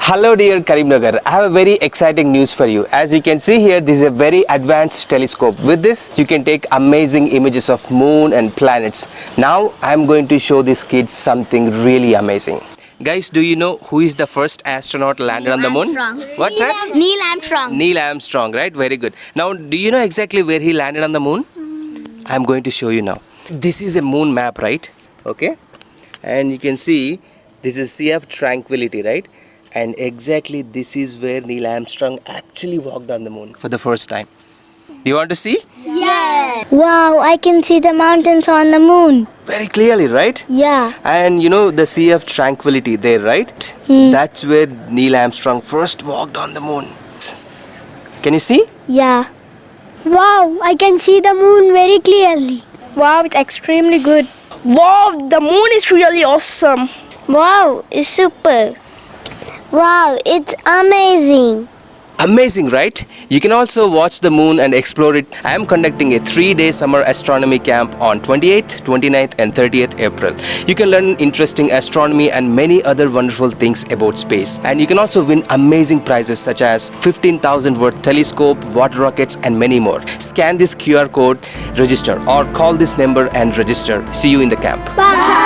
Hello dear Karimnagar, I have a very exciting news for you. As you can see here, this is a very advanced telescope. With this, you can take amazing images of moon and planets. Now, I am going to show these kids something really amazing. Guys, do you know who is the first astronaut landed on the moon? What's that? Neil Armstrong. Neil Armstrong, right? Very good. Now, do you know exactly where he landed on the moon? I am going to show you now. This is a moon map, right? Okay. And you can see this is Sea of Tranquility, right? And exactly this is where Neil Armstrong actually walked on the moon for the first time. Do you want to see? Yes. Wow, I can see the mountains on the moon. Very clearly, right? Yeah. And you know the Sea of Tranquility there, right? That's where Neil Armstrong first walked on the moon. Can you see? Yeah. Wow, I can see the moon very clearly. Wow, it's extremely good. Wow, the moon is really awesome. Wow, it's super. Wow, it's amazing. Amazing, right? You can also watch the moon and explore it. I am conducting a 3-day summer astronomy camp on 28th, 29th and 30th April. You can learn interesting astronomy and many other wonderful things about space. And you can also win amazing prizes such as 15,000 worth telescope, water rockets and many more. Scan this QR code, register or call this number and register. See you in the camp. Bye.